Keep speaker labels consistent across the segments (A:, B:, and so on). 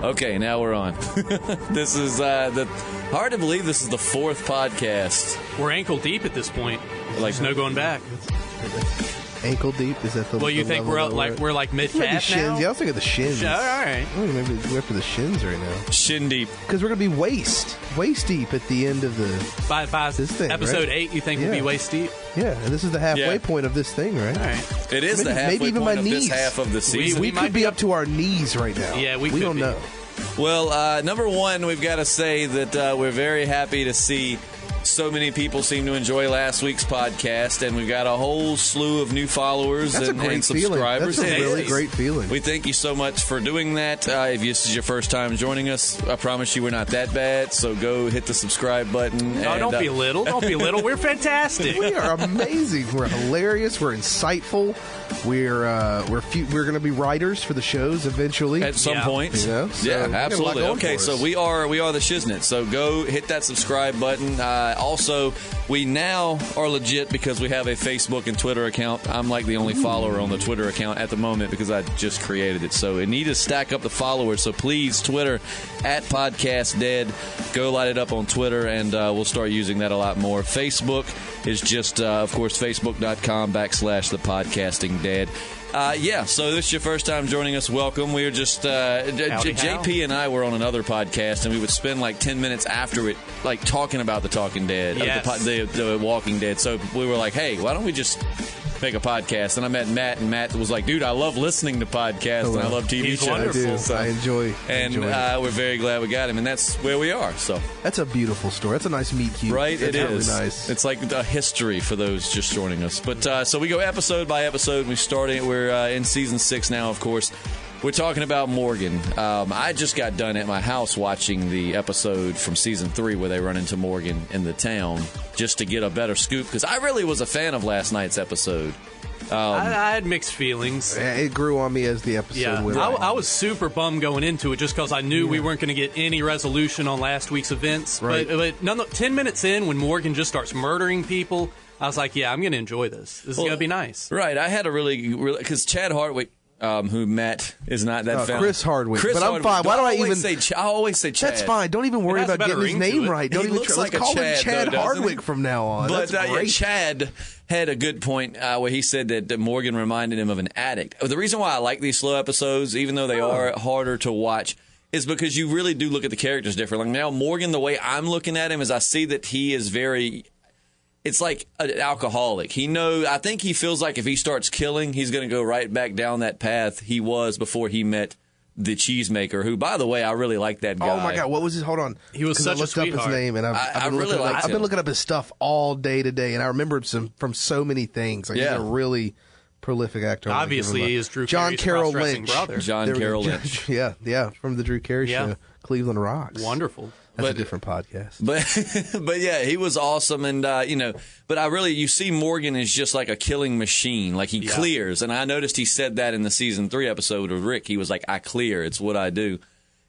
A: Okay, now we're on. This is hard to believe this is the 4th podcast.
B: We're ankle deep at this point. There's no going back.
C: Ankle deep? Is that the
B: Well, you
C: the
B: think
C: level
B: we're like mid calf
C: shins.
B: now?
C: Yeah, I was thinking the shins.
B: All right.
C: Maybe we're after the shins right now.
A: Shin deep.
C: Because we're going to be waist deep at the end of the
B: By
C: this thing,
B: episode
C: right?
B: 8, you think we'll be waist deep?
C: Yeah, and this is the halfway point of this thing, right?
B: All right.
A: It is the halfway point of this half of the season.
C: We could be up to our knees right now.
B: Yeah, we
C: don't know.
A: Well, number one, we've got to say that we're very happy to see so many people seem to enjoy last week's podcast, and we've got a whole slew of new followers and subscribers.
C: That's a really great feeling.
A: We thank you so much for doing that. If this is your first time joining us, I promise you we're not that bad, so go hit the subscribe button.
B: No, don't be little. Don't be little. We're fantastic.
C: We are amazing. We're hilarious. We're insightful. We're going to be writers for the shows eventually.
A: At some point.
C: You know? So
A: absolutely. Okay, so we are the Shiznit. So go hit that subscribe button. Also, we now are legit because we have a Facebook and Twitter account. I'm like the only follower on the Twitter account at the moment because I just created it. So we need to stack up the followers. So please, Twitter, @PodcastDead. Go light it up on Twitter, and we'll start using that a lot more. Facebook is just, of course, facebook.com/thepodcastingdead. So this is your first time joining us. Welcome. We were just JP and I were on another podcast, and we would spend like 10 minutes after it, like talking about the Talking Dead, the Walking Dead. So we were like, hey, why don't we just make a podcast? And I met Matt, and Matt was like, dude, I love listening to podcasts, and I love TV shows.
B: Wonderful.
C: I do.
A: So,
C: I enjoy.
A: We're very glad we got him, and that's where we are. So
C: that's a beautiful story. That's a nice meet cute.
A: Right,
C: it
A: is.
C: Really nice.
A: It's like a history for those just joining us. But so we go episode by episode. We're in season 6 now, of course. We're talking about Morgan. I just got done at my house watching the episode from season 3 where they run into Morgan in the town just to get a better scoop, because I really was a fan of last night's episode.
B: I had mixed feelings.
C: It grew on me as the episode went on.
B: I was super bummed going into it just because I knew we weren't going to get any resolution on last week's events.
C: Right.
B: But 10 minutes in, when Morgan just starts murdering people, I was like, yeah, I'm going to enjoy this. This is going to be nice.
A: Right. I had a really because Chad Hardwick, who Matt is not that fan.
C: Chris Hardwick. But I'm fine. Why do I even
A: say? I always say Chad.
C: That's fine. Don't even worry about getting his name right. Don't even
A: looks like
C: let's call
A: Chad,
C: him Chad
A: though,
C: Hardwick from now on.
A: But
C: That's great.
A: Chad had a good point where he said that Morgan reminded him of an addict. The reason why I like these slow episodes, even though they are harder to watch, is because you really do look at the characters different. Like now, Morgan, the way I'm looking at him is I see that he is very. It's like an alcoholic. I think he feels like if he starts killing, he's going to go right back down that path he was before he met the cheesemaker, who, by the way, I really like that guy.
C: Oh, my God. What was his? Hold on.
B: He was such a sweetheart.
C: I looked up his name, and I've been looking up his stuff all day today, and I remember him from so many things. Like, he's a really prolific actor.
B: Obviously, he is Drew
C: John
B: Carey's
C: Carroll
B: cross-dressing
C: Lynch.
B: brother.
A: John Carroll Lynch.
C: Yeah, from the Drew Carey show, Cleveland Rocks.
B: Wonderful.
C: That's a different podcast.
A: But yeah, he was awesome. And, but you see Morgan is just like a killing machine. Like he clears. And I noticed he said that in the season 3 episode of Rick. He was like, I clear. It's what I do.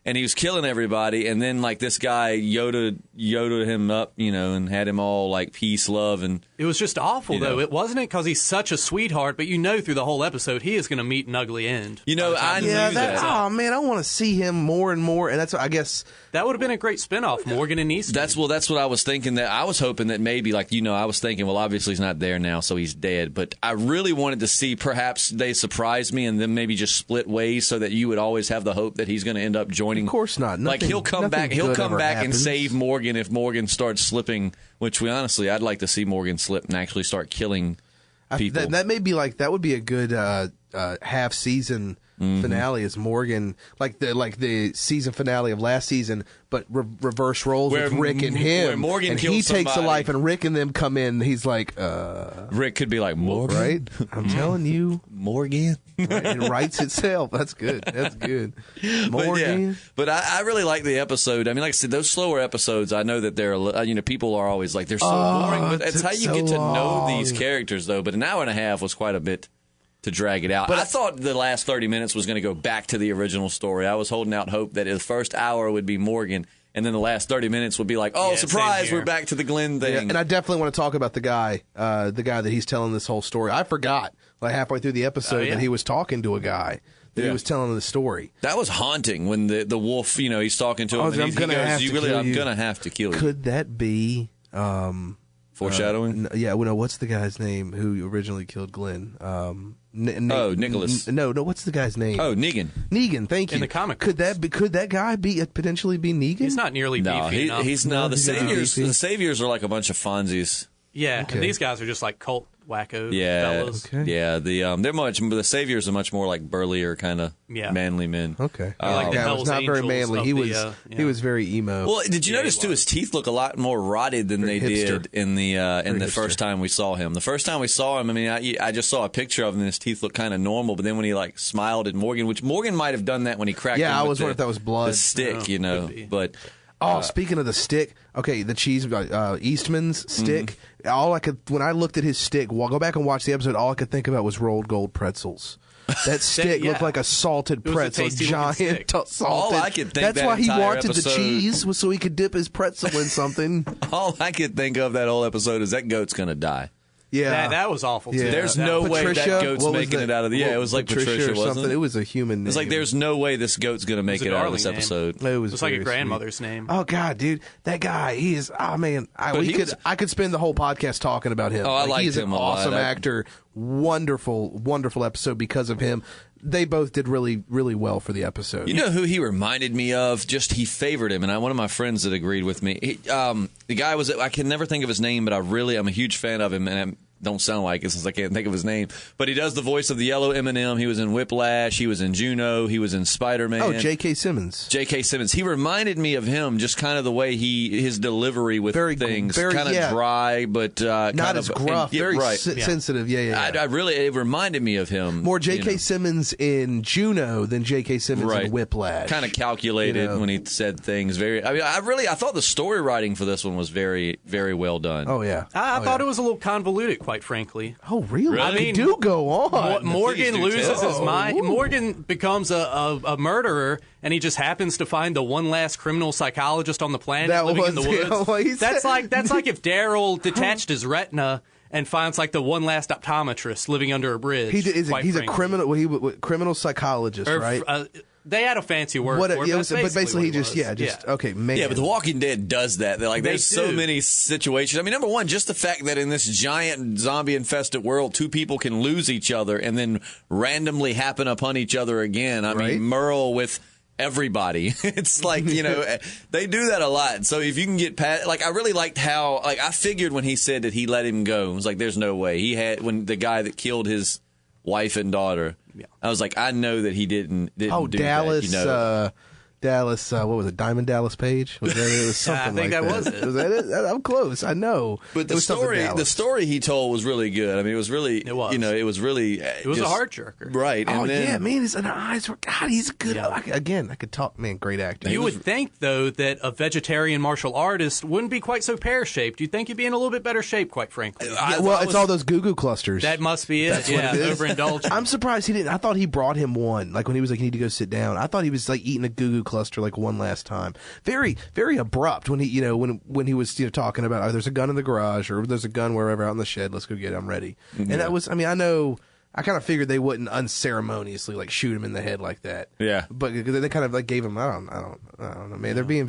A: And he was killing everybody. And then like this guy Yoda him up, and had him all like peace, love. And
B: it was just awful, though. It wasn't because he's such a sweetheart, but through the whole episode, he is going to meet an ugly end.
A: I knew that.
C: Oh, man, I want to see him more and more. And that's, I guess.
B: That would have been a great spinoff, Morgan and Eastman.
A: That's what I was thinking. That I was hoping that maybe, I was thinking, well, obviously he's not there now, so he's dead. But I really wanted to see perhaps they surprise me and then maybe just split ways so that you would always have the hope that he's going to end up joining.
C: Of course not.
A: He'll come back. He'll come back
C: happens.
A: and save Morgan if Morgan starts slipping. Which I'd like to see Morgan slip and actually start killing people.
C: That may be that would be a good half season finale. Is Morgan like the season finale of last season, but reverse roles with Rick and him.
A: Where Morgan
C: and
A: kills
C: he takes
A: somebody.
C: a life, and Rick and them come in. He's like,
A: Rick could be like Morgan,
C: right? I'm telling you,
A: Morgan.
C: Right, it writes itself. That's good. Morgan.
A: But I really like the episode. I mean, like I said, those slower episodes. I know that they're people are always like they're so boring, but it's how you get to know these characters, though. But an hour and a half was quite a bit to drag it out. But I thought the last 30 minutes was going to go back to the original story. I was holding out hope that the first hour would be Morgan, and then the last 30 minutes would be like, oh, surprise, we're back to the Glenn thing.
C: Yeah, and I definitely want to talk about the guy that he's telling this whole story. I forgot like halfway through the episode that he was talking to a guy. He was telling the story.
A: That was haunting when the wolf, he's talking to him.
C: I'm going
A: to have to kill you.
C: Could that be
A: foreshadowing?
C: What's the guy's name who originally killed Glenn?
A: Nicholas.
C: No, what's the guy's name?
A: Oh, Negan.
C: Negan, thank you.
B: In the comic
C: could that guy potentially be Negan?
B: He's not nearly beefy enough.
A: The Saviors are like a bunch of Fonzies.
B: Yeah, and these guys are just like cult wacko fellas.
C: Okay.
A: Yeah, the Saviors are much more like burlier kind of manly men.
C: Okay.
B: Like the
C: was not very manly. He was very emo.
A: Well, did you notice too? His teeth look a lot more rotted than they did in the first time we saw him. The first time we saw him, I mean, I just saw a picture of him and his teeth looked kind of normal. But then when he like smiled at Morgan, which Morgan might have done that when he cracked.
C: Yeah, I was wondering if that was blood.
A: The stick, but.
C: Speaking of the stick, okay, the cheese, Eastman's stick. When I looked at his stick, go back and watch the episode. All I could think about was rolled gold pretzels. That stick looked like a salted pretzel, giant salted.
A: All I could think.
C: That's why he wanted the cheese, was so he could dip his pretzel in something.
A: All I could think of that whole episode is that goat's gonna die.
C: Yeah,
B: that was awful too.
C: Yeah.
A: There's no way that goat's making it out of the. Yeah, it was like Patricia, wasn't it?
C: It was a human name.
A: It's like there's no way this goat's gonna make it out of this episode.
C: It was
B: like a grandmother's name.
C: Oh God, dude, that guy, he is. Oh man, I could spend the whole podcast talking about him.
A: Oh, I liked him. He's
C: an awesome actor. Wonderful, wonderful episode because of him. They both did really, really well for the episode.
A: You know who he reminded me of? Just he favored him, and one of my friends that agreed with me. The guy was. I can never think of his name, but I'm a huge fan of him, and don't sound like it since I can't think of his name. But he does the voice of the yellow M&M. He was in Whiplash. He was in Juno. He was in Spider-Man.
C: Oh, J.K. Simmons.
A: J.K. Simmons. He reminded me of him, just kind of the way his delivery with things. Kind of dry, but
C: not as gruff. Very sensitive. Yeah.
A: It reminded me of him.
C: More J.K. Simmons in Juno than J.K. Simmons in Whiplash.
A: Kind of calculated when he said things. I thought the story writing for this one was very, very well done.
C: Oh, yeah.
B: I thought it was a little convoluted, quite frankly.
C: Oh, really? I mean, do go on.
B: Morgan loses his mind. Morgan becomes a murderer, and he just happens to find the one last criminal psychologist on the planet living in the woods. That's like if Daryl detached his retina and finds like the one last optometrist living under a bridge.
C: He's a criminal psychologist, right?
B: They had a fancy word for it.
C: But basically he just okay, man.
A: Yeah, but The Walking Dead does that. There's so many situations. I mean, number one, just the fact that in this giant zombie-infested world, two people can lose each other and then randomly happen upon each other again. I mean, Merle with everybody. It's like, they do that a lot. So if you can get past, I really liked how, I figured when he said that he let him go, it was like, there's no way. When the guy that killed his wife and daughter, I was like, I know that he didn't do
C: Dallas,
A: that.
C: Dallas, what was it? Diamond Dallas Page? Was that it? It was something
B: I think
C: like
B: that was it.
C: Was that it? I'm close. I know.
A: But the story he told was really good. I mean, it was really, it was
B: a heart jerker.
A: Right.
C: And man, his eyes were, God, he's good. Yeah. I could talk, man, great actor.
B: You would think, though, that a vegetarian martial artist wouldn't be quite so pear-shaped. You'd think he'd be in a little bit better shape, quite frankly.
C: It's all those goo-goo clusters.
B: That must be it.
C: That's what it is.
B: Overindulgent.
C: I'm surprised he didn't. I thought he brought him one. Like when he was like, you need to go sit down. I thought he was like eating a goo-goo cluster like one last time. Very, very abrupt when he, when he was talking about, there's a gun in the garage or there's a gun wherever out in the shed. Let's go get it. I'm ready. Yeah. And that was, I mean, I kind of figured they wouldn't unceremoniously like shoot him in the head like that.
A: Yeah.
C: But they kind of like gave him, I don't know, man. They're being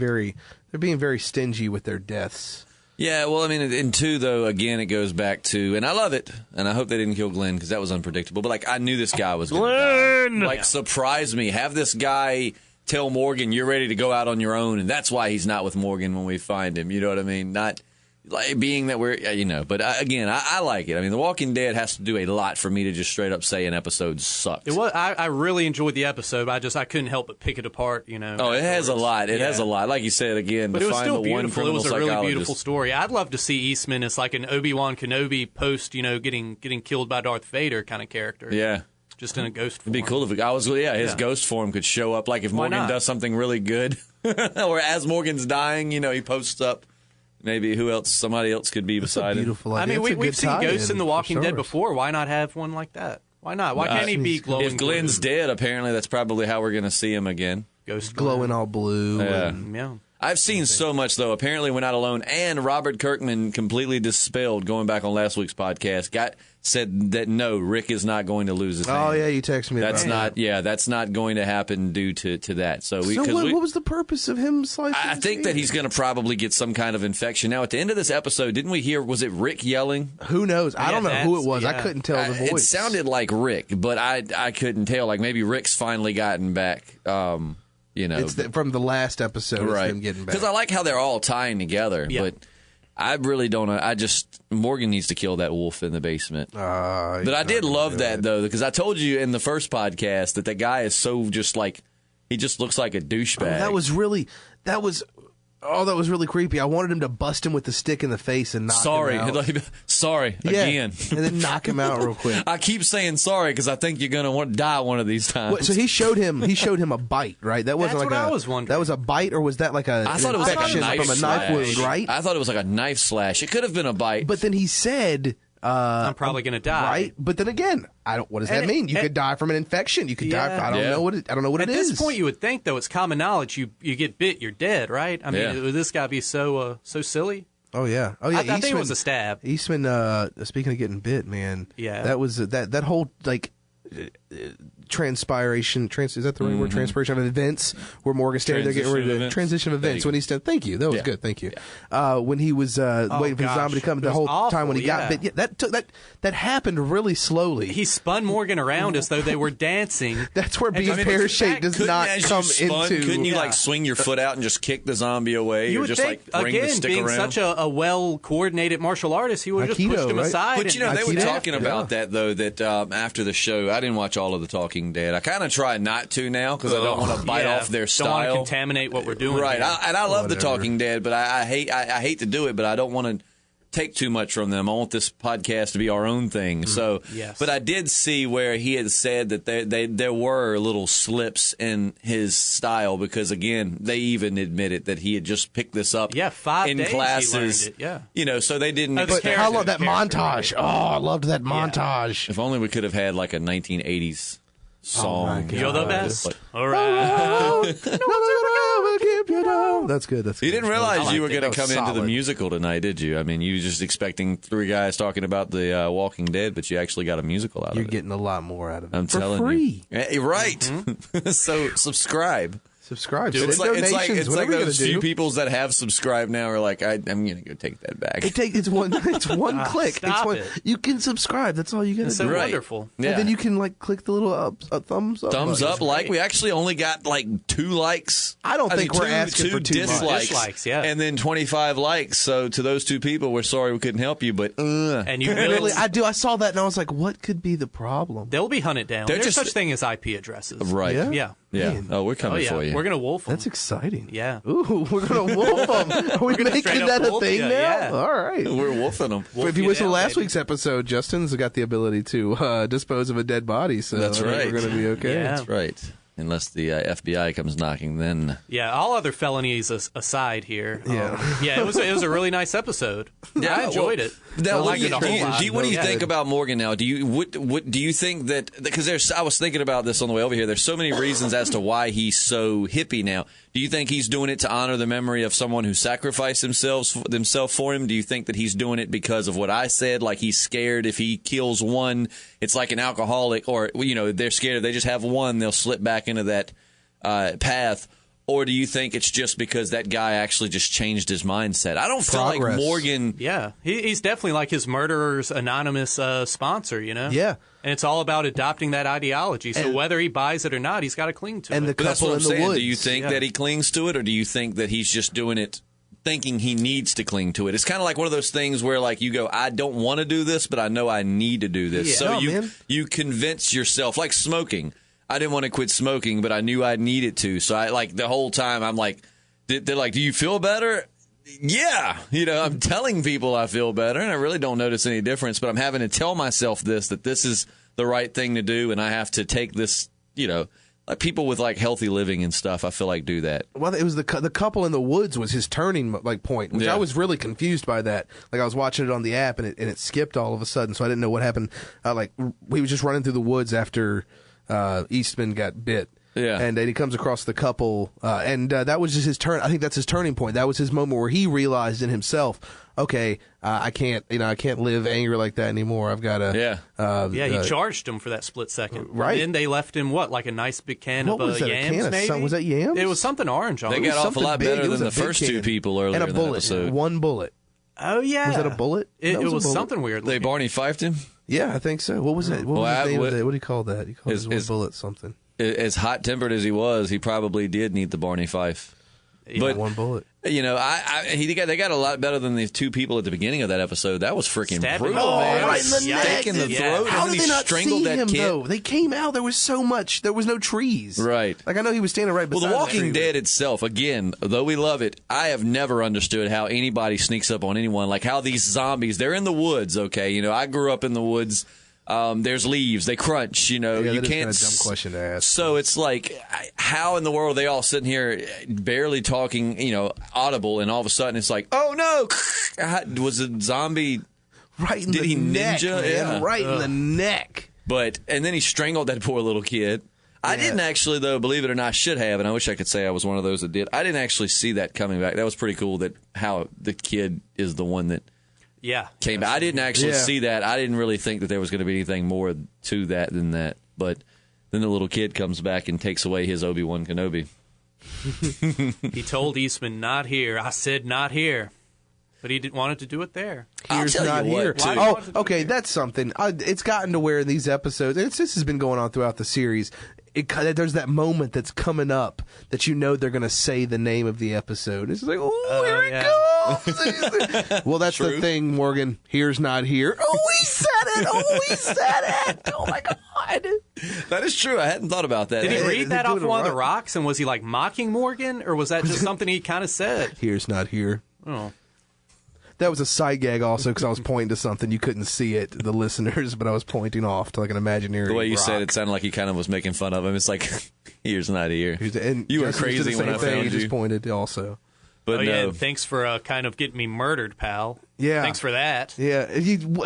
C: very stingy with their deaths.
A: Yeah, well, I mean, and two, though, again, it goes back to, and I love it, and I hope they didn't kill Glenn because that was unpredictable, but I knew this guy was going to die. Surprise me. Have this guy tell Morgan you're ready to go out on your own, and that's why he's not with Morgan when we find him. You know what I mean? Not being that we're, but again, I like it. I mean, The Walking Dead has to do a lot for me to just straight up say an episode sucked.
B: I really enjoyed the episode. I couldn't help but pick it apart. Oh,
A: it has a lot. It has a lot. Like you said again,
B: but it was still beautiful. It was a really
A: psychologist.
B: Beautiful story. I'd love to see Eastman as like an Obi-Wan Kenobi post, getting killed by Darth Vader kind of character.
A: Yeah.
B: Just in a ghost form.
A: It'd be cool if his ghost form could show up. Like if Morgan does something really good, or as Morgan's dying, he posts up. Maybe somebody else could be beside him.
C: Beautiful
B: idea. I mean, we've seen ghosts in The Walking Dead
C: sure.
B: before. Why not have one like that? Why not? Why can't he be glowing?
A: If Glenn's dead, apparently that's probably how we're going to see him again.
B: Ghost
C: glowing all blue.
A: Yeah.
C: And,
A: I've seen so much, though. Apparently, we're not alone. And Robert Kirkman completely dispelled, going back on last week's podcast, said that no, Rick is not going to lose his hand.
C: Oh, yeah, you texted me
A: that's
C: about
A: not,
C: that.
A: Yeah, that's not going to happen due to that. So
C: what was the purpose of him slicing
A: I think that he's going to probably get some kind of infection. Now, at the end of this episode, didn't we hear, was it Rick yelling?
C: Who knows? I don't know who it was. I couldn't tell the voice.
A: It sounded like Rick, but I couldn't tell. Like, maybe Rick's finally gotten back.
C: It's from the last episode,
A: right?
C: It's him getting back.
A: Because I like how they're all tying together, but I really don't. Morgan needs to kill that wolf in the basement. But I did love that though, because I told you in the first podcast that guy is so just like he just looks like a douchebag.
C: That was really creepy. I wanted him to bust him with the stick in the face and knock him out.
A: Sorry, again.
C: And then knock him out real quick.
A: I keep saying sorry because I think you're going to want to die one of these times.
C: Wait, so he showed him a bite, right? That wasn't
B: That's
C: like
B: what I was wondering.
C: That was a bite, or was that like an infection from a knife wound, right?
A: I thought it was like a knife slash. It could have been a bite.
C: But then he said,
B: I'm probably going to die.
C: Right? But then again, what does that mean? You could die from an infection. You could die. I don't know what it is.
B: At this point, you would think, though, it's common knowledge. You get bit, you're dead, right? I mean, would this guy be so silly?
C: Oh yeah.
B: I think it was a stab.
C: Eastman. Speaking of getting bit, man.
B: Yeah.
C: That was that whole like. Transpiration is that the right word? Transpiration of events where Morgan standing there getting ready to transition of events when he said thank you, that was good, thank you. When he was waiting for the zombie to come, the whole time when he got bit, that happened really slowly.
B: He spun Morgan around as though they were dancing.
C: That's where being pear-shaped does not come into.
A: Couldn't you like swing your foot out and just kick the zombie away?
B: You would
A: just
B: think,
A: like bring the stick
B: being
A: around?
B: such a well-coordinated martial artist, he would have just pushed him aside.
A: But they were talking about that though. That after the show, I didn't watch all of The Talking Dead. I kind of try not to now because I don't want to bite off their style.
B: Don't want to contaminate what we're doing.
A: Right, I love The Talking Dead, but I hate to do it, but I don't want to take too much from them. I want this podcast to be our own thing. So, but I did see where he had said that there were little slips in his style because again, they even admitted that he had just picked this up.
B: 5
A: in
B: days
A: classes.
B: He learned it,
A: So they didn't.
C: But how long that montage? Oh, I loved that montage.
A: If only we could have had like a 1980s song.
B: You're the best. All right.
C: That's good.
A: You didn't realize you were going to come into the musical tonight, did you? I mean, you were just expecting three guys talking about the Walking Dead, but you actually got a musical out of it.
C: You're getting a lot more out of it.
A: I'm telling
C: you.
A: For free. Right. Mm-hmm. So subscribe.
C: Subscribe.
A: It's like those few people that have subscribed now are like, I'm going to go take that back.
C: It's one click. You can subscribe. That's all you got to do.
B: So wonderful.
C: Yeah. And then you can like click the little thumbs up.
A: Thumbs up. Like we actually only got like 2 likes.
C: I don't think we're asking for too much.
B: Dislikes, yeah.
A: And then 25 likes. So to those 2 people, we're sorry we couldn't help you, but
B: and you
C: really, I saw that and I was like, what could be the problem?
B: They'll be hunted down. There's such thing as IP addresses.
A: Right.
B: Yeah.
A: Oh, we're coming for you.
B: We're going to wolf them.
C: That's exciting.
B: Yeah.
C: Ooh, we're going to wolf them. Are we making that a thing now?
B: Yeah.
C: All right.
A: We're wolfing them.
C: If you listen to last week's episode, Justin's got the ability to dispose of a dead body, so
A: that's right.
C: We're going to be okay.
B: Yeah.
A: That's right. Unless the FBI comes knocking, then
B: all other felonies aside here.
C: Yeah,
B: it was a really nice episode. I enjoyed it.
A: Now, what do you think about Morgan now? Do you think that because I was thinking about this on the way over here. There's so many reasons as to why he's so hippie now. Do you think he's doing it to honor the memory of someone who sacrificed themselves for him? Do you think that he's doing it because of what I said? Like he's scared if he kills one, it's like an alcoholic, or they're scared if they just have one, they'll slip back into that path. Or do you think it's just because that guy actually just changed his mindset? I don't feel like Morgan.
B: Yeah, he's definitely like his Murderers Anonymous sponsor,
C: Yeah.
B: And it's all about adopting that ideology. So whether he buys it or not, he's got to cling to it.
C: And
A: that's what I'm saying.
C: Woods.
A: Do you think that he clings to it, or do you think that he's just doing it thinking he needs to cling to it? It's kind of like one of those things where like you go, I don't want to do this, but I know I need to do this. So you convince yourself, like smoking. I didn't want to quit smoking, but I knew I needed to. So I like the whole time I'm like, they're like, do you feel better? Yeah. I'm telling people I feel better, and I really don't notice any difference, but I'm having to tell myself that this is the right thing to do, and I have to take this, like people with like healthy living and stuff, I feel like do that.
C: Well, it was the couple in the woods was his turning point, which I was really confused by that. Like I was watching it on the app and it skipped all of a sudden, so I didn't know what happened. Like we was just running through the woods after Eastman got bit.
A: Yeah.
C: And then he comes across the couple, and that was just his turn. I think that's his turning point. That was his moment where he realized in himself, okay, I can't live angry like that anymore. I've got to.
A: Yeah.
B: He charged him for that split second.
C: Right.
B: And then they left him like a nice big can of
C: was that,
B: yams, maybe?
C: Was that yams?
B: It was something orange on
A: They
B: it.
A: got off a lot better than the first two people earlier
C: and a
A: in
C: bullet,
A: the episode.
C: one bullet.
B: Oh, yeah.
C: Was that a bullet?
B: It was
C: a bullet.
B: something weird.
A: They Barney fifed him?
C: Yeah, I think so. What was it? What was his name? What do you call that? He called his one bullet something.
A: As hot-tempered as he was, he probably did need the Barney Fife.
B: Yeah.
A: But
C: one bullet.
A: You know, they got a lot better than the two people at the beginning of that episode. That was freaking brutal, man.
C: Right in the neck.
A: Stake in the throat.
C: How
A: And
C: did
A: then
C: they
A: he
C: not
A: strangled
C: see
A: that
C: him,
A: kid.
C: though? They came out. There was so much. There was no trees.
A: Right.
C: Like, I know he was standing right beside
A: Well, The Walking
C: tree.
A: Dead itself, again, though we love it, I have never understood how anybody sneaks up on anyone. Like how these zombies, they're in the woods, okay? You know, I grew up in the woods. There's leaves. They crunch, you know.
C: Yeah,
A: you
C: that is
A: can't.
C: kind of a dumb question to ask.
A: So it's like, how in the world are they all sitting here barely talking, you know, audible, and all of a sudden it's like, oh no, was a zombie
C: Right in
A: Did
C: the
A: he
C: neck,
A: ninja?
C: man.
A: Yeah.
C: Right in the neck.
A: And then he strangled that poor little kid. I didn't actually, though, believe it or not, I should have, and I wish I could say I was one of those that did. I didn't actually see that coming back. That was pretty cool, that how the kid is the one that came back. I didn't actually see that. I didn't really think that there was going to be anything more to that than that. But then the little kid comes back and takes away his Obi-Wan Kenobi.
B: He told Eastman, not here. I said not here. But he wanted to do it there.
C: Here's not here. Oh, okay, that's something. It's gotten to where these episodes, and this has been going on throughout the series, there's that moment that's coming up that you know they're going to say the name of the episode. It's like, oh, here it goes. Well, that's the thing, Morgan. Here's not here. Oh, we said it. Oh, we said it. Oh, my God.
A: That is true. I hadn't thought about that.
B: Did he read that off one of the rocks, and was he like mocking Morgan, or was that just something he kind of said?
C: Here's not here.
B: Oh.
C: That was a side gag also because I was pointing to something. You couldn't see it, the listeners, but I was pointing off to like an imaginary
A: The way you
C: rock.
A: said it sounded like he kind of was making fun of him. It's like, here's not here.
C: And
A: you were
C: Justin
A: crazy
C: did the
A: when
C: same
A: I
C: thing.
A: found
C: He
A: you.
C: just pointed also.
A: But no.
B: Thanks for kind of getting me murdered, pal.
C: Yeah.
B: Thanks for that.
C: Yeah.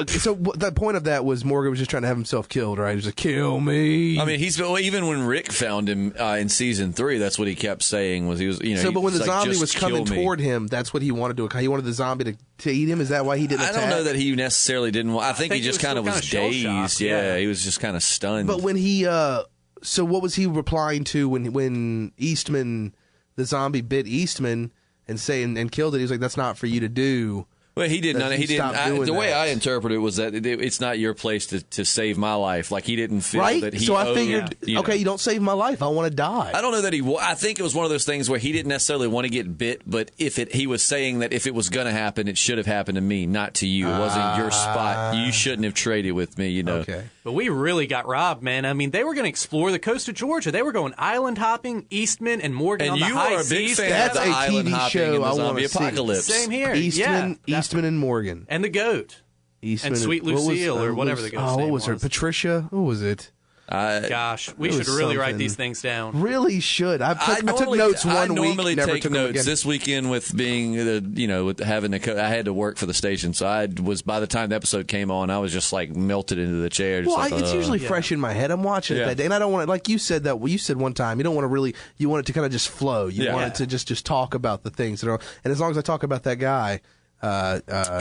C: So the point of that was Morgan was just trying to have himself killed, right? He was like, kill me.
A: I mean, even when Rick found him in season 3, that's what he kept saying. Was he was, you know?
C: But when the
A: like,
C: zombie was coming
A: kill me.
C: toward him, that's what he wanted to do. He wanted the zombie to eat him. Is that why he didn't attack?
A: I don't know that he necessarily didn't. I think he just kind of was dazed.
B: Yeah,
A: he was just kind of stunned.
C: But when he, so what was he replying to when Eastman, the zombie bit Eastman and killed it? He was like, "That's not for you to do."
A: Well, he didn't. He didn't. The way
C: that.
A: I interpret it was that it's not your place to save my life. Like he didn't feel that he.
C: So I
A: owed,
C: figured, okay, you don't save my life. I want to die.
A: I don't know that he. I think it was one of those things where he didn't necessarily want to get bit, but he was saying that if it was going to happen, it should have happened to me, not to you. It wasn't your spot. You shouldn't have traded with me. You know.
C: Okay.
B: But we really got robbed, man. I mean, they were going to explore the coast of Georgia. They were going island hopping, Eastman and Morgan on the high seas.
A: And you are a big fan
C: That's
A: of the
C: a
A: island
C: TV
A: hopping
C: show
A: and the
C: I wanna
A: zombie
C: see.
A: apocalypse.
B: Same here.
C: Eastman and Morgan.
B: And the goat.
C: Eastman
B: and Sweet Lucille, or whatever the ghost
C: what
B: name
C: was her? Patricia? What was it?
B: Gosh, we should really write these things down.
C: Really should. I took notes one week.
A: I normally
C: never
A: take
C: took them
A: notes.
C: again.
A: This weekend with being, with having I had to work for the station, so I was, by the time the episode came on, I was just like melted into the chair. Just
C: Well, it's usually fresh in my head. I'm watching it that day, and I don't want to, like you said that. Well, you said one time, you don't want to really. You want it to kind of just flow. You want it to just talk about the things that are. And as long as I talk about that guy.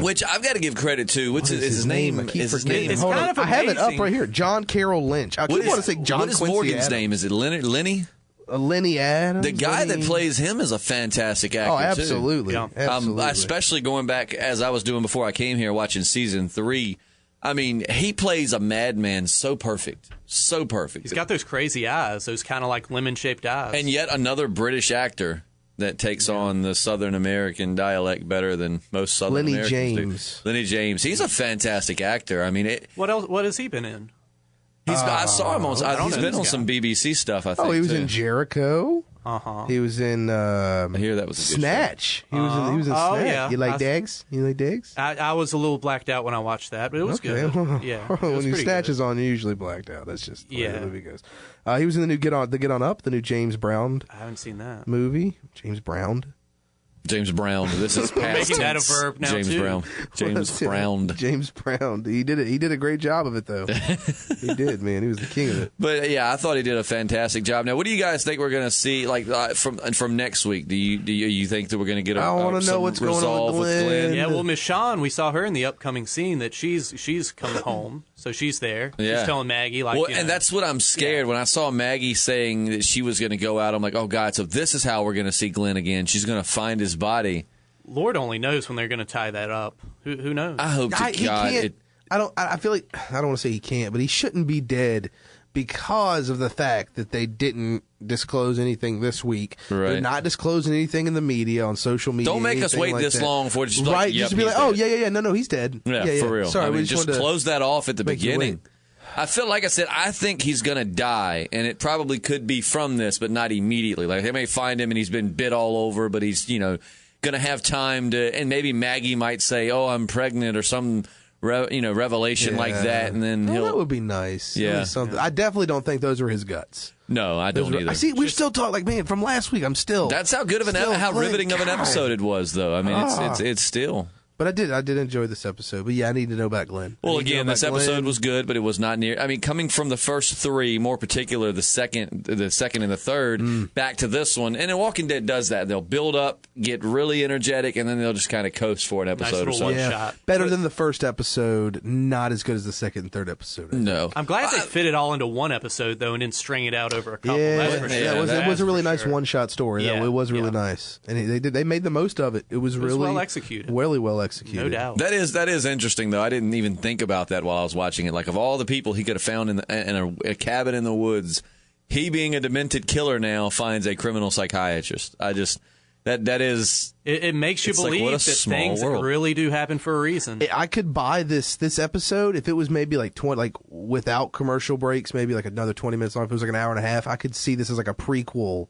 A: Which I've got to give credit to. What's his name?
B: It's kind of
C: I have it up right here. John Carroll Lynch. I keep want to say John.
A: What is
C: Quincy
A: Morgan's
C: Adams.
A: name? Is it Lenny?
C: Lenny Adams.
A: The guy that plays him is a fantastic actor.
C: Oh, absolutely.
A: Too.
C: Absolutely.
A: Especially going back as I was doing before I came here, watching season 3. I mean, he plays a madman so perfect. So perfect.
B: He's got those crazy eyes, those kind of like lemon-shaped eyes.
A: And yet another British actor that takes on the Southern American dialect better than most Southern Americans do. Lenny James. He's a fantastic actor. I mean,
B: what else? What has he been in?
A: I saw him on. He's been on some BBC stuff. I think.
C: Oh, he was
A: too.
C: in Jericho.
B: He
C: was in.
A: I hear that was a good
C: Snatch. He was in Snatch.
B: Yeah.
C: You like Dags? You like Dags?
B: I was a little blacked out when I watched that, but it was good. Yeah,
C: when you Snatch is on, you're usually blacked out. That's just the way the movie goes. He was in the new Get On Up, the new James Brown.
B: I haven't seen that
C: movie. James Brown.
A: James Brown. This is past
B: making that a
A: tense.
B: verb now,
A: James
B: too.
A: Brown. James Brown.
C: James Brown. He did it. He did a great job of it, though. He did, man. He was the king of it.
A: But yeah, I thought he did a fantastic job. Now, what do you guys think we're going to see from next week? Do you think that we're going to get
C: I want to know what's going on with Glenn.
B: Yeah, well, Miss Shawn, we saw her in the upcoming scene that she's coming home, so she's there.
A: Yeah.
B: She's telling Maggie
A: and that's what I'm scared. When I saw Maggie saying that she was going to go out, I'm like, oh God, so this is how we're going to see Glenn again. She's going to find his body.
B: Lord only knows when they're going to tie that up. Who knows?
A: I hope to God.
C: I feel like I don't want to say he can't, but he shouldn't be dead because of the fact that they didn't disclose anything this week.
A: Right.
C: They're not disclosing anything in the media, on social media.
A: Don't make us wait
C: like
A: this
C: that.
A: long for it. Just
C: right?
A: Like, yep,
C: just to be like, oh yeah, no, he's dead.
A: Yeah, for real.
C: Sorry,
A: I mean,
C: we
A: just close that off at the beginning. I feel like I said, I think he's going to die, and it probably could be from this, but not immediately. Like they may find him and he's been bit all over, but he's going to have time to, and maybe Maggie might say, "Oh, I'm pregnant," or some revelation like that, and then
C: that would be nice.
A: Yeah,
C: I definitely don't think those were his guts.
A: No, I don't either.
C: I see. We still talk like, man, from last week. I'm still.
A: That's how good of how riveting of an episode it was, though. I mean, it's still.
C: But I did enjoy this episode. But yeah, I need to know about Glenn.
A: Well, again, this episode was good, but it was not near. I mean, coming from the first three, more particular the second and the third, back to this one, and then Walking Dead does that. They'll build up, get really energetic, and then they'll just kind of coast for an episode or so.
B: Shot.
C: Better than the first episode, not as good as the second and third episode.
A: No,
B: I'm glad they fit it all into one episode though, and didn't string it out over a couple.
C: It was a really nice one-shot story.
B: Yeah,
C: it was really nice, and they made the most of it. It was really
B: well executed.
C: Really well executed,
B: no doubt.
A: That is interesting, though. I didn't even think about that while I was watching it. Like, of all the people he could have found in a cabin in the woods, he being a demented killer now finds a criminal psychiatrist. That is...
B: It makes you believe that things really do happen for a reason.
C: I could buy this episode if it was maybe like 20, like without commercial breaks, maybe like another 20 minutes long. If it was like an hour and a half, I could see this as like a prequel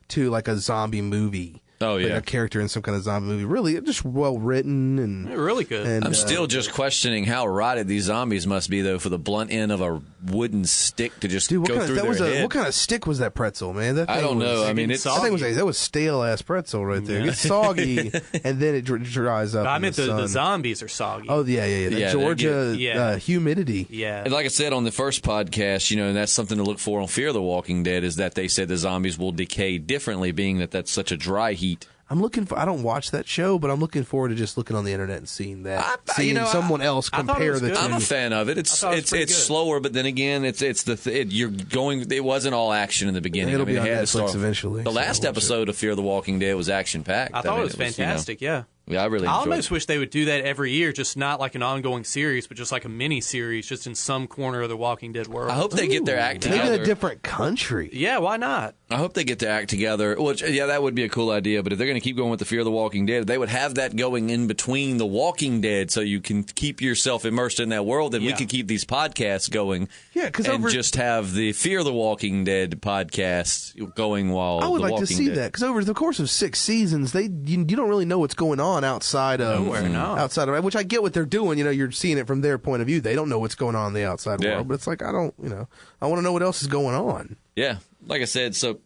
C: to like a zombie movie.
A: Oh, yeah.
C: Like a character in some kind of zombie movie. Really, just well written and
B: really good.
C: And,
A: I'm still just questioning how rotted these zombies must be, though, for the blunt end of a wooden stick to just go through their head.
C: What kind of stick was that pretzel, man? That thing
A: I don't know. I mean,
C: that was stale ass pretzel right there. It's soggy, and then it dries up.
B: I meant the zombies are soggy.
C: Oh yeah. The Georgia humidity.
B: Yeah.
A: And like I said on the first podcast, and that's something to look for on Fear the Walking Dead, is that they said the zombies will decay differently, being that that's such a dry heat.
C: I don't watch that show, but I'm looking forward to just looking on the internet and seeing that. Someone else compare the two.
A: I'm a fan of it. It's slower, but then again, it wasn't all action in the beginning.
C: It'll be on Netflix eventually.
A: The last episode of Fear the Walking Dead was action packed.
B: I thought it was fantastic. Yeah.
A: Yeah, I really enjoyed it.
B: I almost wish they would do that every year, just not like an ongoing series, but just like a mini series, just in some corner of the Walking Dead world.
A: I hope they get their act together.
C: Maybe in a different country.
B: Yeah, why not?
A: I hope they get their act together. Which, that would be a cool idea. But if they're going to keep going with the Fear the Walking Dead, they would have that going in between the Walking Dead, so you can keep yourself immersed in that world. And we could keep these podcasts going.
C: Yeah,
A: and just have the Fear the Walking Dead podcast going while
C: I would
A: the
C: like
A: Walking
C: to see
A: Dead.
C: that, because over the course of 6 seasons, you don't really know what's going on outside of outside of, which I get what they're doing. You're seeing it from their point of view. They don't know what's going on in the outside world, but it's like I want to know what else is going on.
A: Yeah, like I said, so.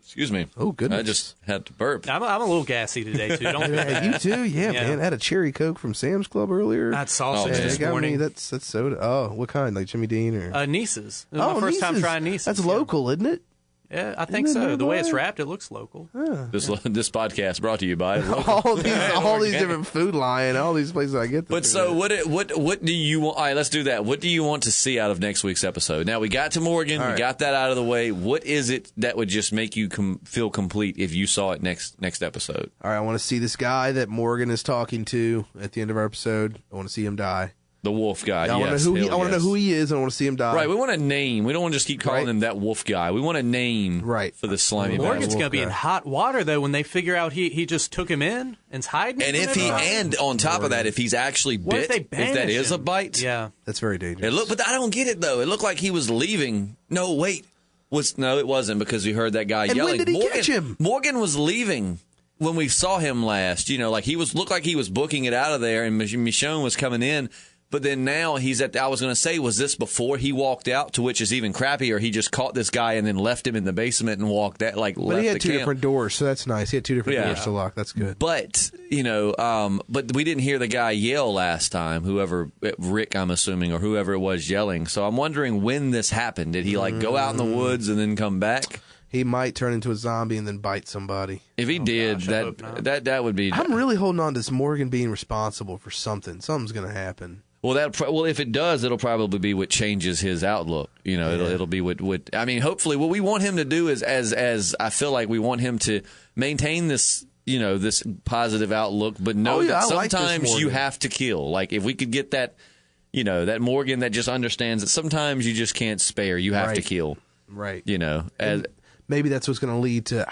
A: Excuse me.
C: Oh, goodness.
A: I just had to burp.
B: I'm a little gassy today, too. Don't
C: you too? Yeah, man. I had a cherry Coke from Sam's Club earlier.
B: I had sausage this morning.
C: That's soda. Oh, what kind? Like Jimmy Dean or?
B: Niece's. It was my first time trying Niece's.
C: That's local, isn't it?
B: Yeah, I think so. The way it's wrapped, it looks local.
A: This podcast brought to you by
C: all these different Food Lion, all these places I get.
A: But so what do you want? All right, let's do that. What do you want to see out of next week's episode? Now we got to Morgan, we got that out of the way. What is it that would just make you feel complete if you saw it next episode?
C: All right, I want to see this guy that Morgan is talking to at the end of our episode. I want to see him die.
A: The wolf guy.
C: I want to know who he is. And I want to see him die.
A: Right. We want a name. We don't want to just keep calling him that wolf guy. We want a name. For the slimy.
B: Morgan's going to be in hot water though when they figure out he just took him in and's hiding.
A: And on top of that, if he's actually bit, if that is a bite,
C: that's very dangerous.
A: But I don't get it though. It looked like he was leaving. No, wait. No, it wasn't, because we heard that guy yelling.
C: When did he catch him?
A: Morgan was leaving when we saw him last. Like looked like he was booking it out of there, and Michonne was coming in. But then now he's at. I was going to say, was this before he walked out? To which is even crappier. He just caught this guy and then left him in the basement and walked that
C: But
A: left
C: he had
A: the
C: two
A: camp.
C: different doors, so that's nice. He had two different doors to lock. That's good.
A: But but we didn't hear the guy yell last time. Whoever Rick, I'm assuming, or whoever it was yelling. So I'm wondering when this happened. Did he go out in the woods and then come back?
C: He might turn into a zombie and then bite somebody.
A: If he did, that would be.
C: I'm really holding on to Morgan being responsible for something. Something's going to happen.
A: Well, if it does, it'll probably be what changes his outlook. It'll be what. I mean, hopefully, what we want him to do is, as I feel like we want him to maintain this, this positive outlook, but know that sometimes you have to kill. Like if we could get that, that Morgan that just understands that sometimes you just can't spare. You have to kill.
C: Right. Maybe that's what's going to lead to.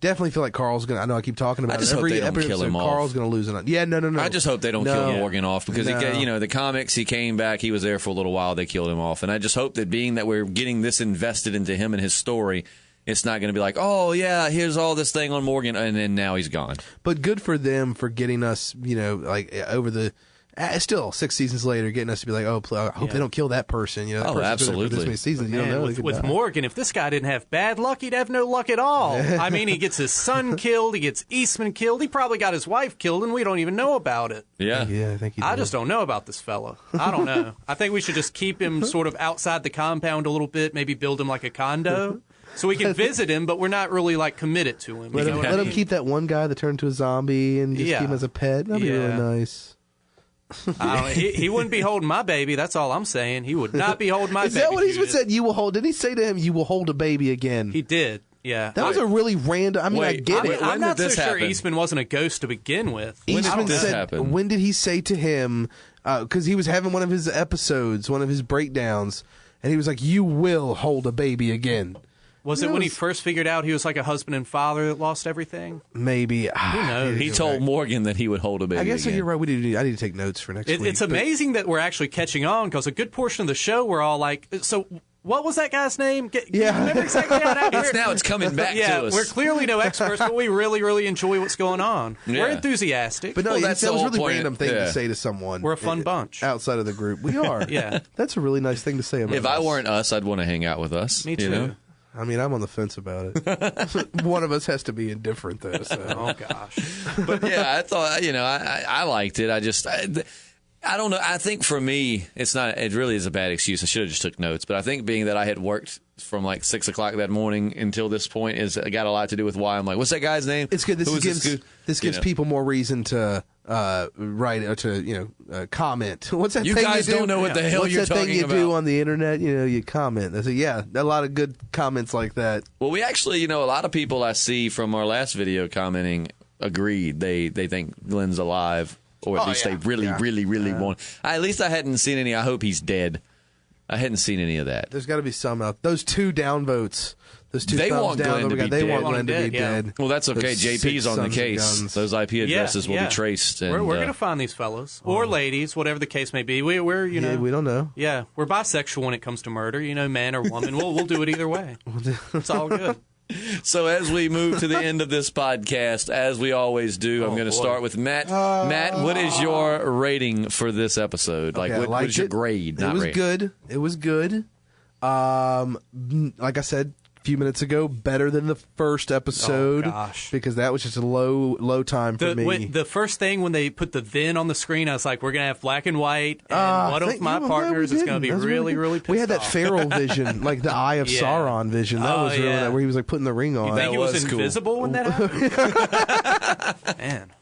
C: Definitely feel like Carl's going to. I know I keep talking about it.
A: I just hope they don't kill him off.
C: Carl's going to lose it. Yeah, no.
A: I just hope they don't kill Morgan off because the comics, he came back, he was there for a little while, they killed him off, and I just hope that being that we're getting this invested into him and his story, it's not going to be like, oh yeah, here's all this thing on Morgan, and then now he's gone.
C: But good for them for getting us, over the. Still, 6 seasons later, getting us to be like, oh, I hope they don't kill that person.
A: Absolutely.
C: For this many seasons, you don't know.
B: With Morgan, if this guy didn't have bad luck, he'd have no luck at all. I mean, he gets his son killed, he gets Eastman killed, he probably got his wife killed, and we don't even know about it.
A: Yeah,
C: I think he did.
B: I just don't know about this fella. I don't know. I think we should just keep him sort of outside the compound a little bit, maybe build him like a condo. So we can visit him, but we're not really committed to him.
C: Let him keep that one guy that turned into a zombie and just keep him as a pet. That'd be really nice.
B: He wouldn't be holding my baby. That's all I'm saying. He would not be holding my baby.
C: Is that what he's been saying? You will hold. Did he say to him, "You will hold a baby again"?
B: He did. Yeah.
C: That was a really random. I mean, I get it.
B: I'm not so sure Eastman wasn't a ghost to begin with.
A: When did this happen?
C: When did he say to him? Because he was having one of his episodes, one of his breakdowns, and he was like, "You will hold a baby again."
B: Was it when he first figured out he was like a husband and father that lost everything?
C: Maybe.
B: Who knows?
A: He told Morgan that he would hold a baby.
C: I guess
A: again.
C: You're right. I need to take notes for next week.
B: It's amazing that we're actually catching on because a good portion of the show we're all like, so what was that guy's name? You remember exactly how that
A: it's coming back to us.
B: We're clearly no experts, but we really, really enjoy what's going on. Yeah. We're enthusiastic.
C: But no, that was a really random thing to say to someone.
B: We're a fun bunch.
C: Outside of the group. We are.
B: Yeah.
C: That's a really nice thing to say about us.
A: If I weren't us, I'd want to hang out with us.
B: Me too.
C: I mean, I'm on the fence about it. One of us has to be indifferent, though. So.
B: Oh, gosh.
A: But, yeah, I thought, I liked it. I don't know. I think for me, it really is a bad excuse. I should have just took notes. But I think being that I had worked from 6 o'clock that morning until this point got a lot to do with why I'm like, what's that guy's name?
C: It's good. This gives people more reason to write or to comment. What's that
A: you
C: thing
A: guys
C: you do?
A: don't know what the hell you're talking about.
C: What's that thing you do on the internet? You comment. I say, a lot of good comments like that.
A: Well, we actually, a lot of people I see from our last video commenting agreed. They think Glenn's alive. Or at least they really want. At least I hadn't seen any. I hope he's dead. I hadn't seen any of that.
C: There's got to be some out. Those 2 downvotes. Those 2
A: they
C: thumbs
A: want
C: down.
A: Glenn to be
C: they
A: dead.
C: want Glenn to be dead.
A: Well, that's okay. JP's on the case. Those IP addresses will be traced. And,
B: we're going to find these fellas or ladies, whatever the case may be. We're we
C: don't know.
B: Yeah, we're bisexual when it comes to murder. Man or woman. We'll do it either way. It's all good.
A: So as we move to the end of this podcast, as we always do, I'm going to start with Matt. Matt, what is your rating for this episode? What is your grade?
C: It was good. It was good. Like I said a few minutes ago, better than the first episode.
B: Oh, gosh.
C: Because that was just a low time for me.
B: The first thing when they put the then on the screen, I was like, we're going to have black and white, and one of my partners is going to be really pissed off.
C: We had that Pharaoh vision, like the Eye of Sauron vision. That was really where he was putting the ring on.
B: You think he was invisible when that happened? Man.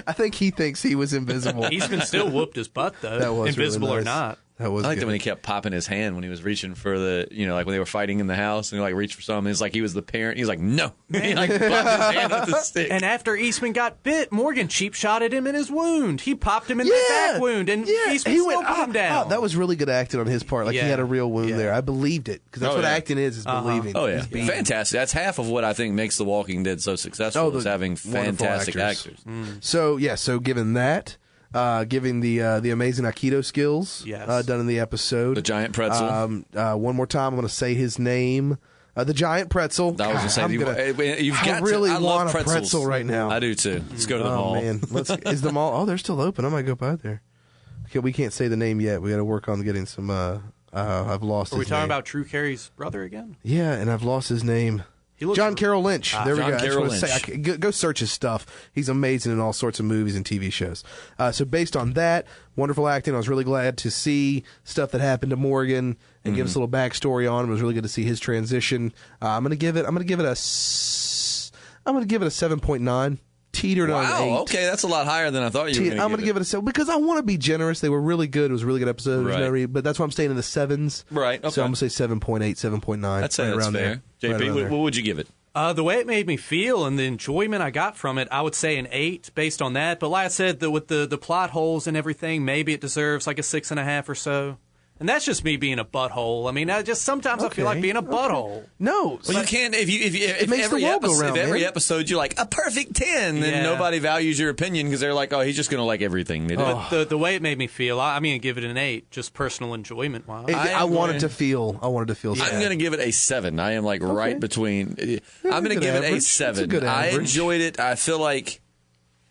C: I think he thinks he was invisible.
B: Eastman still whooped his butt, though. That was invisible
C: really
B: or not.
A: I liked it when he kept popping his hand when he was reaching for the, like when they were fighting in the house and he reached for something. It's like he was the parent. He's like, no. He popped his hand with the stick.
B: And after Eastman got bit, Morgan cheap shotted him in his wound. He popped him in the back wound, and Eastman still put him down.
C: That was really good acting on his part. He had a real wound there. I believed it because that's what acting is believing.
A: Oh yeah, fantastic. That's half of what I think makes The Walking Dead so successful is having fantastic actors.
C: So given that. Giving the amazing Aikido skills done in the episode.
A: The giant pretzel.
C: One more time, I'm going to say his name. The giant pretzel.
A: I was going to say, I
C: really want a
A: pretzels.
C: pretzel right now.
A: I do too. Let's go to the mall.
C: Man. Is the mall? Oh, they're still open. I might go by there. We can't say the name yet. We got to work on getting some. I've lost.
B: Are we
C: his
B: talking
C: name.
B: about Drew Carey's brother again?
C: Yeah, and I've lost his name. John Carroll Lynch. There we
A: John
C: go.
A: Carroll Lynch.
C: Go search his stuff. He's amazing in all sorts of movies and TV shows. So based on that, wonderful acting. I was really glad to see stuff that happened to Morgan and give us a little backstory on him. It was really good to see his transition. I'm gonna give it a 7.9. Teetered on an 8.
A: Okay, that's a lot higher than I thought you were going to
C: I'm going to give it a 7 because I want to be generous. They were really good. It was a really good episode.
A: Right.
C: But that's why I'm staying in the 7s.
A: Right. Okay.
C: So I'm going to say 7.8, 7.9.
A: I'd say that's fair. JP, what would you give it?
B: The way it made me feel and the enjoyment I got from it, I would say an 8 based on that. But like I said, with the plot holes and everything, maybe it deserves like a 6.5 or so. And that's just me being a butthole. I mean, sometimes I feel like being a butthole.
C: No,
A: well, you can't. If every episode you're like a perfect 10, then nobody values your opinion because they're like, oh, he's just going to like everything.
B: But the way it made me feel, I'm going to give it an 8, just personal enjoyment wise.
C: I wanted to feel. I'm
A: going to give it a 7. I am like right between. I'm going to give it a 7. I enjoyed it. I feel like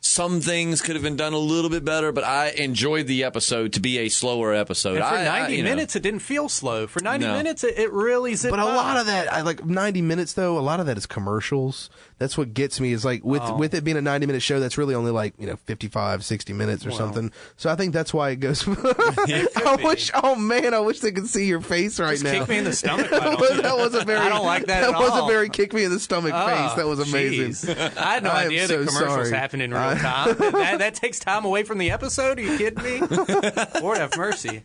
A: some things could have been done a little bit better, but I enjoyed the episode to be a slower episode.
B: And for 90 minutes, it didn't feel slow. For 90 minutes, it really zipped by.
C: But a lot of that, like 90 minutes though, a lot of that is commercials. That's what gets me is like with it being a 90-minute show, that's really only like 55, 60 minutes or something. So I think that's why it goes. I wish they could see your face right now.
B: Kick me in the stomach.
C: That was a very.
B: I don't like that at all.
C: That was a very kick me in the stomach face. That was amazing.
B: Geez. I had no idea that commercials happen in real time. That takes time away from the episode. Are you kidding me? Lord have mercy.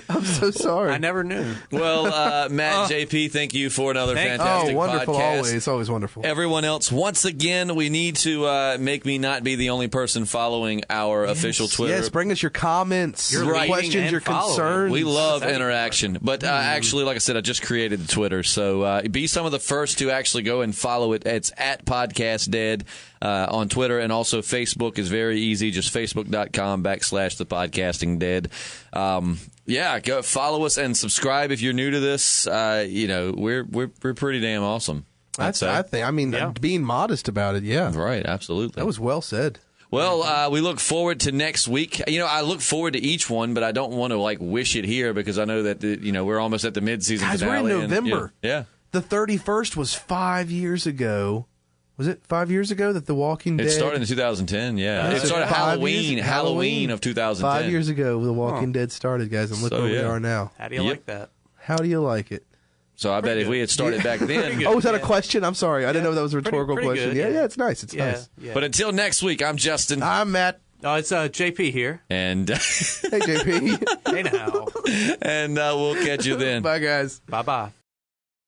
C: I'm so sorry.
B: I never knew.
A: Well, Matt, JP, thank you for another fantastic
C: wonderful
A: podcast.
C: It's always wonderful.
A: Everyone else, once again, we need to make me not be the only person following our official Twitter.
C: Yes, bring us your comments, your questions, your concerns.
A: We love interaction. But actually, like I said, I just created the Twitter. So be some of the first to actually go and follow it. It's at Podcast Dead on Twitter. And also Facebook is very easy. Just facebook.com/thepodcastingdead. Go follow us and subscribe if you're new to this. We're pretty damn awesome.
C: Being modest about it, yeah.
A: Right, absolutely.
C: That was well said.
A: Well, we look forward to next week. I look forward to each one, but I don't want to wish it here because I know that we're almost at the mid-season finale.
C: We're in November.
A: Yeah.
C: The 31st was 5 years ago. Was it 5 years ago that The Walking Dead?
A: It started in 2010, yeah. It started Halloween of 2010.
C: 5 years ago, The Walking Dead started, guys, and look where we are now.
B: How do you like that?
C: How do you like it?
A: So I bet if we had started back then...
C: Oh, was that a question? I'm sorry. I didn't know that was a rhetorical question.
B: Good,
C: yeah, it's nice. It's nice.
B: Yeah.
A: But until next week, I'm Justin.
C: I'm Matt.
B: It's JP here.
A: And...
C: Hey, JP.
B: Hey, now.
A: And we'll catch you then.
C: Bye, guys.
B: Bye-bye.